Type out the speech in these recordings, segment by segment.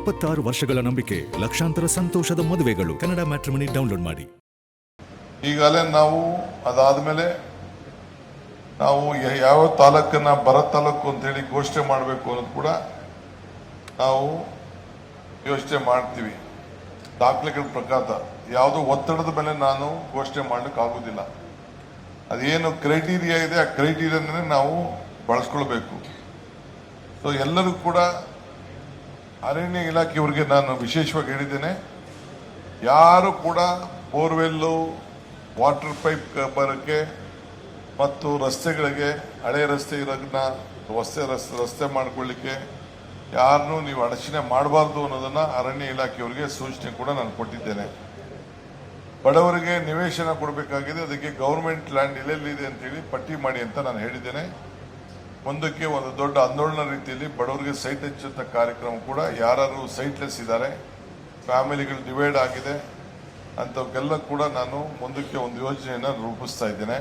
26 ವರ್ಷಗಳ ನಂಬಿಕೆ, ಲಕ್ಷಾಂತರ ಸಂತೋಷದ ಮದುವೆಗಳು. ಕನ್ನಡ ಮ್ಯಾಟ್ರಿಮನಿ ಡೌನ್ಲೋಡ್ ಮಾಡಿ. ಈಗಾಗಲೇ ನಾವು ಅದಾದ್ಮೇಲೆ ನಾವು ಯಾವ ತಾಲೂಕನ್ನ ಬರ ತಾಲೂಕು ಅಂತೇಳಿ ಘೋಷಣೆ ಮಾಡಬೇಕು ಅನ್ನೋದು ಕೂಡ ನಾವು ಯೋಚನೆ ಮಾಡ್ತೀವಿ. ದಾಖಲೆಗಳ ಪ್ರಕಾರ ಯಾವುದೋ ಒತ್ತಡದ ಮೇಲೆ ನಾನು ಘೋಷಣೆ ಮಾಡ್ಲಿಕ್ಕೆ ಆಗುದಿಲ್ಲ. ಅದೇನು ಕ್ರೈಟೀರಿಯಾ ಇದೆ ಆ ಕ್ರೈಟೀರಿಯಾನೇ ನಾವು ಬಳಸ್ಕೊಳ್ಬೇಕು. ಸೊ ಎಲ್ಲರೂ ಕೂಡ ಅರಣ್ಯ ಇಲಾಖೆಯವರಿಗೆ ನಾನು ವಿಶೇಷವಾಗಿ ಹೇಳಿದ್ದೇನೆ, ಯಾರು ಕೂಡ ಬೋರ್ವೆಲ್ಲು, ವಾಟರ್ ಪೈಪ್ ಬರೋಕ್ಕೆ ಮತ್ತು ರಸ್ತೆಗಳಿಗೆ, ಹಳೆ ರಸ್ತೆ ಇರೋದನ್ನ ರಸ್ತೆ ಮಾಡ್ಕೊಳ್ಳಿಕ್ಕೆ ಯಾರನ್ನೂ ನೀವು ಅಡಚಣೆ ಮಾಡಬಾರ್ದು ಅನ್ನೋದನ್ನ ಅರಣ್ಯ ಇಲಾಖೆಯವರಿಗೆ ಸೂಚನೆ ಕೂಡ ನಾನು ಕೊಟ್ಟಿದ್ದೇನೆ. ಬಡವರಿಗೆ ನಿವೇಶನ ಕೊಡಬೇಕಾಗಿದೆ, ಅದಕ್ಕೆ ಗವರ್ಮೆಂಟ್ ಲ್ಯಾಂಡ್ ಎಲ್ಲೆಲ್ಲಿದೆ ಅಂತೇಳಿ ಪಟ್ಟಿ ಮಾಡಿ ಅಂತ ನಾನು ಹೇಳಿದ್ದೇನೆ. ಮುಂದಕ್ಕೆ ಒಂದು ದೊಡ್ಡ ಆಂದೋಲನ ರೀತಿಯಲ್ಲಿ ಬಡವರಿಗೆ ಸೈಟ್ ಹಚ್ಚುವಂಥ ಕಾರ್ಯಕ್ರಮ ಕೂಡ, ಯಾರು ಸೈಟ್ಲೆಸ್ ಇದ್ದಾರೆ, ಫ್ಯಾಮಿಲಿಗಳು ಡಿವೈಡ್ ಆಗಿದೆ ಅಂಥವಕ್ಕೆಲ್ಲ ಕೂಡ ನಾನು ಮುಂದಕ್ಕೆ ಒಂದು ಯೋಜನೆಯನ್ನು ರೂಪಿಸ್ತಾ ಇದ್ದೇನೆ.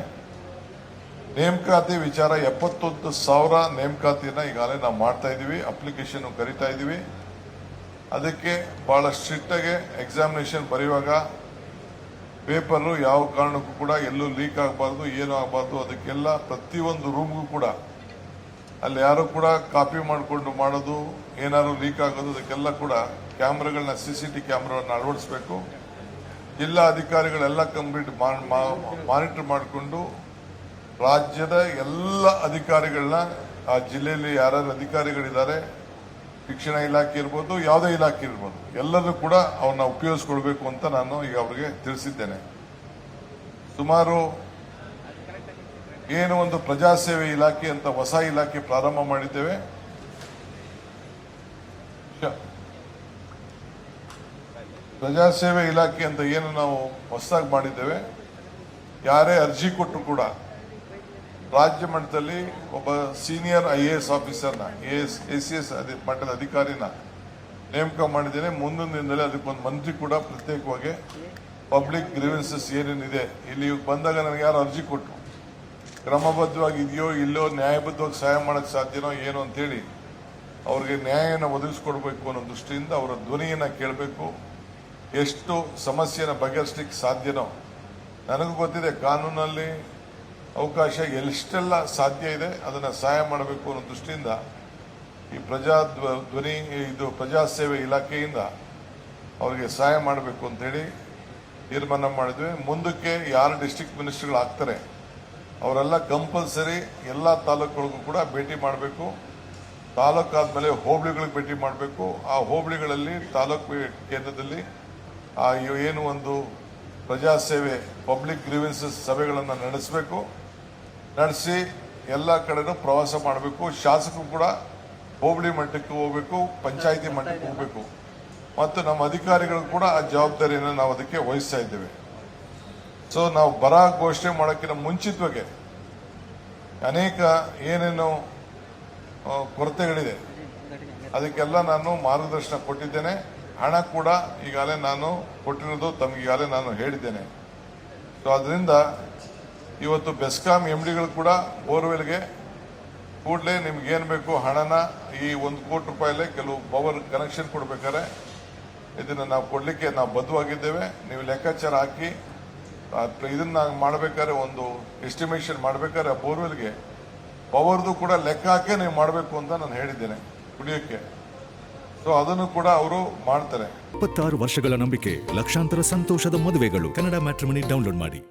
ನೇಮಕಾತಿ ವಿಚಾರ 71,000 ನೇಮಕಾತಿಯನ್ನು ಈಗಾಗಲೇ ನಾವು ಮಾಡ್ತಾ ಇದ್ದೀವಿ, ಅಪ್ಲಿಕೇಶನ್ ಕರಿತಾ ಇದ್ದೀವಿ. ಅದಕ್ಕೆ ಬಹಳ ಸ್ಟ್ರಿಕ್ಟ್ ಆಗಿ ಎಕ್ಸಾಮಿನೇಷನ್ ಬರೆಯುವಾಗ ಪೇಪರು ಯಾವ ಕಾರಣಕ್ಕೂ ಕೂಡ ಎಲ್ಲೂ ಲೀಕ್ ಆಗಬಾರ್ದು, ಏನೂ ಆಗಬಾರ್ದು. ಅದಕ್ಕೆಲ್ಲ ಪ್ರತಿಯೊಂದು ರೂಮ್ಗೂ ಕೂಡ ಅಲ್ಲಿ ಯಾರು ಕೂಡ ಕಾಪಿ ಮಾಡಿಕೊಂಡು ಮಾಡೋದು, ಏನಾದ್ರು ಲೀಕ್ ಆಗೋದು, ಅದಕ್ಕೆಲ್ಲ ಕೂಡ ಕ್ಯಾಮ್ರಾಗಳನ್ನ CCTV ಕ್ಯಾಮ್ರಾವನ್ನು ಅಳವಡಿಸಬೇಕು. ಜಿಲ್ಲಾ ಅಧಿಕಾರಿಗಳೆಲ್ಲ ಕಂಪ್ಲೀಟ್ ಮಾನಿಟರ್ ಮಾಡಿಕೊಂಡು ರಾಜ್ಯದ ಎಲ್ಲ ಅಧಿಕಾರಿಗಳನ್ನ, ಆ ಜಿಲ್ಲೆಯಲ್ಲಿ ಯಾರ್ಯಾರು ಅಧಿಕಾರಿಗಳಿದ್ದಾರೆ, ಶಿಕ್ಷಣ ಇಲಾಖೆ ಇರ್ಬೋದು, ಯಾವುದೇ ಇಲಾಖೆ ಇರ್ಬೋದು, ಎಲ್ಲರೂ ಕೂಡ ಅವನ್ನ ಉಪಯೋಗಿಸ್ಕೊಳ್ಬೇಕು ಅಂತ ನಾನು ಈಗ ಅವರಿಗೆ ತಿಳಿಸಿದ್ದೇನೆ. ಸುಮಾರು ಏನು ಒಂದು ಪ್ರಜಾಸೇವೆ ಇಲಾಖೆ ಅಂತ ಹೊಸ ಇಲಾಖೆ ಪ್ರಾರಂಭ ಮಾಡಿದ್ದೇವೆ. ಪ್ರಜಾಸೇವೆ ಇಲಾಖೆ ಅಂತ ಏನು ನಾವು ಹೊಸದಾಗಿ ಮಾಡಿದ್ದೇವೆ, ಯಾರೇ ಅರ್ಜಿ ಕೊಟ್ಟರು ಕೂಡ ರಾಜ್ಯ ಮಟ್ಟದಲ್ಲಿ ಒಬ್ಬ ಸೀನಿಯರ್ IAS ಆಫೀಸರ್ನ, ACS ಮಟ್ಟದ ಅಧಿಕಾರಿನ ನೇಮಕ ಮಾಡಿದ್ದೇನೆ. ಮುಂದಿನ ದಿನದಲ್ಲಿ ಅದಕ್ಕೊಂದು ಮಂತ್ರಿ ಕೂಡ ಪ್ರತ್ಯೇಕವಾಗಿ ಪಬ್ಲಿಕ್ ಗ್ರೀವೆನ್ಸಸ್ ಏನೇನಿದೆ, ಇಲ್ಲಿ ಬಂದಾಗ ನನಗೆ ಯಾರು ಅರ್ಜಿ ಕೊಟ್ಟರು, ಕ್ರಮಬದ್ಧವಾಗಿ ಇದೆಯೋ ಇಲ್ಲೋ, ನ್ಯಾಯಬದ್ಧವಾಗಿ ಸಹಾಯ ಮಾಡಕ್ಕೆ ಸಾಧ್ಯನೋ ಏನೋ ಅಂತೇಳಿ ಅವ್ರಿಗೆ ನ್ಯಾಯನ ಒದಗಿಸ್ಕೊಡ್ಬೇಕು ಅನ್ನೋ ದೃಷ್ಟಿಯಿಂದ ಅವರ ಧ್ವನಿಯನ್ನು ಕೇಳಬೇಕು. ಎಷ್ಟು ಸಮಸ್ಯೆನ ಬಗೆಹರಿಸಲಿಕ್ಕೆ ಸಾಧ್ಯನೋ, ನನಗೂ ಗೊತ್ತಿದೆ ಕಾನೂನಲ್ಲಿ ಅವಕಾಶ ಎಷ್ಟೆಲ್ಲ ಸಾಧ್ಯ ಇದೆ, ಅದನ್ನು ಸಹಾಯ ಮಾಡಬೇಕು ಅನ್ನೋ ದೃಷ್ಟಿಯಿಂದ ಈ ಪ್ರಜಾಸೇವೆ ಇಲಾಖೆಯಿಂದ ಅವರಿಗೆ ಸಹಾಯ ಮಾಡಬೇಕು ಅಂತೇಳಿ ತೀರ್ಮಾನ ಮಾಡಿದ್ವಿ. ಮುಂದಕ್ಕೆ ಯಾರು ಡಿಸ್ಟ್ರಿಕ್ಟ್ ಮಿನಿಸ್ಟರ್ಗಳು ಆಗ್ತಾರೆ ಅವರೆಲ್ಲ ಕಂಪಲ್ಸರಿ ಎಲ್ಲ ತಾಲೂಕುಗಳಿಗೂ ಕೂಡ ಭೇಟಿ ಮಾಡಬೇಕು. ತಾಲೂಕಾದ್ಮೇಲೆ ಹೋಬಳಿಗಳಿಗೆ ಭೇಟಿ ಮಾಡಬೇಕು. ಆ ಹೋಬಳಿಗಳಲ್ಲಿ ತಾಲೂಕು ಕೇಂದ್ರದಲ್ಲಿ ಆ ಏನು ಒಂದು ಪ್ರಜಾಸೇವೆ ಪಬ್ಲಿಕ್ ಗ್ರೀವೆನ್ಸಸ್ ಸಭೆಗಳನ್ನು ನಡೆಸಬೇಕು. ನಡೆಸಿ ಎಲ್ಲ ಕಡೆನೂ ಪ್ರವಾಸ ಮಾಡಬೇಕು. ಶಾಸಕರು ಕೂಡ ಹೋಬಳಿ ಮಟ್ಟಕ್ಕೆ ಹೋಗಬೇಕು, ಪಂಚಾಯಿತಿ ಮಟ್ಟಕ್ಕೆ ಹೋಗಬೇಕು. ಮತ್ತು ನಮ್ಮ ಅಧಿಕಾರಿಗಳು ಕೂಡ ಆ ಜವಾಬ್ದಾರಿಯನ್ನು ನಾವು ಅದಕ್ಕೆ ವಹಿಸ್ತಾ ಇದ್ದೇವೆ. ಸೊ ನಾವು ಬರ ಘೋಷಣೆ ಮಾಡೋಕ್ಕಿಂತ ಮುಂಚಿತವಾಗಿ ಅನೇಕ ಏನೇನು ಕೊರತೆಗಳಿದೆ ಅದಕ್ಕೆಲ್ಲ ನಾನು ಮಾರ್ಗದರ್ಶನ ಕೊಟ್ಟಿದ್ದೇನೆ. ಹಣ ಕೂಡ ಈಗಾಗಲೇ ನಾನು ಕೊಟ್ಟಿರೋದು ತಮಗೆ ಈಗಾಗಲೇ ನಾನು ಹೇಳಿದ್ದೇನೆ. ಸೊ ಅದರಿಂದ ಇವತ್ತು ಬೆಸ್ಕಾಂ MDಗಳು ಕೂಡ ಬೋರ್ವೆಲ್ಗೆ ಕೂಡಲೇ ನಿಮ್ಗೆ ಏನು ಬೇಕು ಹಣನ ಈ 1 ಕೋಟಿ ರೂಪಾಯಿಲೇ ಕೆಲವು ಪವರ್ ಕನೆಕ್ಷನ್ ಕೊಡ್ಬೇಕಾದ್ರೆ ಇದನ್ನು ನಾವು ಕೊಡಲಿಕ್ಕೆ ನಾವು ಬದ್ಧವಾಗಿದ್ದೇವೆ. ನೀವು ಲೆಕ್ಕಾಚಾರ ಹಾಕಿ ಇದನ್ನ ಮಾಡಬೇಕಾದ್ರೆ ಒಂದು ಎಸ್ಟಿಮೇಷನ್ ಮಾಡಬೇಕಾದ್ರೆ ಆ ಬೋರ್ವೆಲ್ಗೆ ಪವರ್ದು ಕೂಡ ಲೆಕ್ಕ ಹಾಕಿ ನೀವು ಮಾಡಬೇಕು ಅಂತ ನಾನು ಹೇಳಿದ್ದೇನೆ ಕುಡಿಯೋಕ್ಕೆ. ಸೊ ಅದನ್ನು ಕೂಡ ಅವರು ಮಾಡ್ತಾರೆ. 26 ವರ್ಷಗಳ ನಂಬಿಕೆ, ಲಕ್ಷಾಂತರ ಸಂತೋಷದ ಮದುವೆಗಳು. ಕನ್ನಡ ಮ್ಯಾಟ್ರಿಮನಿ ಡೌನ್ಲೋಡ್ ಮಾಡಿ.